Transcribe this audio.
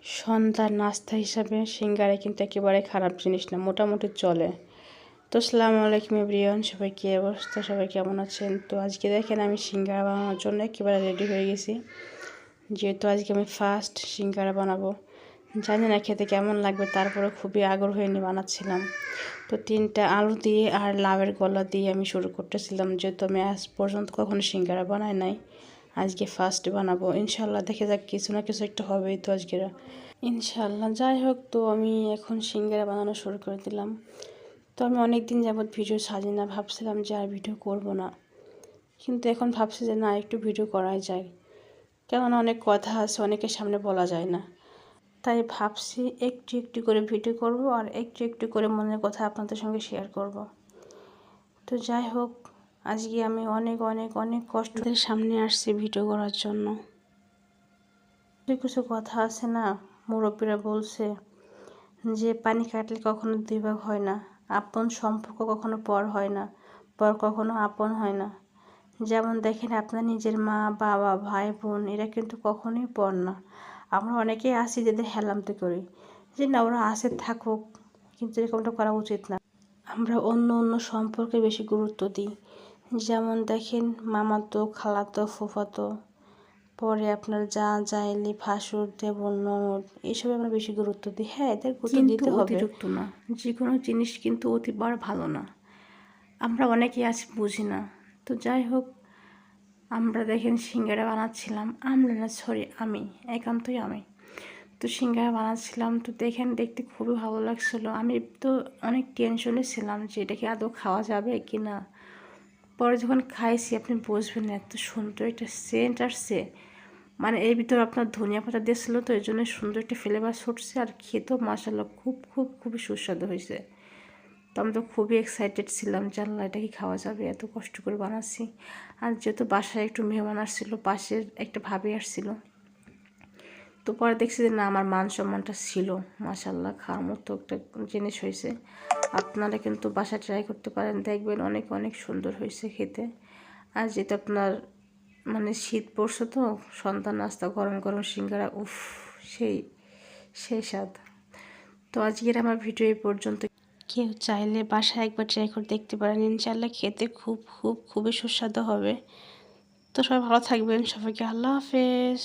সন্ধ্যার নাস্তা হিসাবে সিঙ্গারা কিন্তু একেবারে খারাপ জিনিস না, মোটামুটি চলে। তো আসসালামু আলাইকুম এভরিওয়ান, সবাই কী অবস্থা, সবাই কেমন আছেন? তো আজকে দেখেন আমি সিঙ্গারা বানানোর জন্য একেবারে রেডি হয়ে গেছি। যেহেতু আজকে আমি ফার্স্ট সিঙ্গারা বানাবো, জানি না খেতে কেমন লাগবে, তারপরে খুবই আগ্রহ নিয়ে বানাচ্ছিলাম। তো 3টা আলু দিয়ে আর লাউয়ের গলা দিয়ে আমি শুরু করতেছিলাম, যেহেতু আমি আজ পর্যন্ত কখনো সিঙ্গারা বানাই নাই, আজকে ফার্স্ট বানাবো। ইনশাল্লাহ দেখে যাক, কিছু না কিছু একটা হবেই তো আজকের, ইনশাল্লাহ। যাই হোক, তো আমি এখন সিঙ্গারা বানানো শুরু করে দিলাম। তো আমি অনেক দিন যাবৎ ভিডিও ছাড়ি না, ভাবছিলাম যে আর ভিডিও করব না, কিন্তু এখন ভাবছি যে না, একটু ভিডিও করাই যায়, কেননা অনেক কথা আছে, অনেকের সামনে বলা যায় না। তাই ভাবছি একটু একটু করে ভিডিও করব আর একটু একটু করে মনের কথা আপনাদের সঙ্গে শেয়ার করব। তো যাই হোক, আজকে আমি অনেক অনেক অনেক কষ্টের সামনে আসছি ভিডিও করার জন্য। কিছু কথা আছে না, মুরব্বীরা বলছে যে পানি কাটলে কখনো 2 ভাগ হয় না, আপন সম্পর্ক কখনো পর হয় না, পর কখনো আপন হয় না। যেমন দেখেন, আপনার নিজের মা বাবা ভাই বোন এরা কিন্তু কখনোই পর না। আমরা অনেকেই আছি যাদের হেলামতে করি যে না, ওরা আসে থাকুক, কিন্তু এরকমটা করা উচিত না। আমরা অন্য অন্য সম্পর্কে বেশি গুরুত্ব দিই। যেমন দেখেন, মামাতো খালাতো ফুফাতো, পরে আপনার যা জাইলি ভাসুর দেবর ননদ, এইসবে আমরা বেশি গুরুত্ব দিই। হ্যাঁ, এদের গুরুত্ব দিতে হবে, অতিরিক্ত না। যে কোনো জিনিস কিন্তু অতিবার ভালো না, আমরা অনেকেই আছি বুঝি না। তো যাই হোক, আমরা দেখেন সিঙ্গারা বানাচ্ছিলাম, আমরা না সরি আমি, একান্তই আমি। তো সিঙ্গারা বানাচ্ছিলাম, তো দেখেন দেখতে খুবই ভালো লাগছিলো। আমি তো অনেক টেনশনে ছিলাম যে এটা কি আদৌ খাওয়া যাবে কি না। পরে যখন খাইছি আপনি বুঝবেন এত সুন্দর একটা সেন্ট আসছে, মানে এর ভিতর আপনার ধনিয়া পাতা দিয়েছিলো, তো এই জন্য সুন্দর একটা ফ্লেভার ছুটছে, আর খেতেও মাশাআল্লাহ খুব খুব খুবই সুস্বাদু হয়েছে। তো আমি তো খুবই এক্সাইটেড ছিলাম যে আল্লাহ, এটা কি খাওয়া যাবে, এত কষ্ট করে বানাচ্ছি। আর যেহেতু বাসায় একটু মেহমান আসছিলো, পাশের একটা ভাবি আসছিলো, তো পরে দেখছি যে না, আমার মান সম্মানটা ছিল, মাশাআল্লাহ খাওয়ার মতো একটা জিনিস হয়েছে। আপনারা কিন্তু বাসায় ট্রাই করতে পারেন, দেখবেন অনেক অনেক সুন্দর হয়েছে খেতে। আর যেটা আপনার মানে শীত পড়ছে, তো সন্ধ্যা নাস্তা গরম গরম সিঙ্গারা, উফ, সেই সেই স্বাদ। তো আজকের আমার ভিডিও এই পর্যন্ত। কেউ চাইলে বাসায় একবার ট্রাই করে দেখতে পারেন, ইনশাআল্লাহ খেতে খুব খুব খুবই সুস্বাদু হবে। তো সবাই ভালো থাকবেন, সবাইকে আল্লাহ হাফেজ।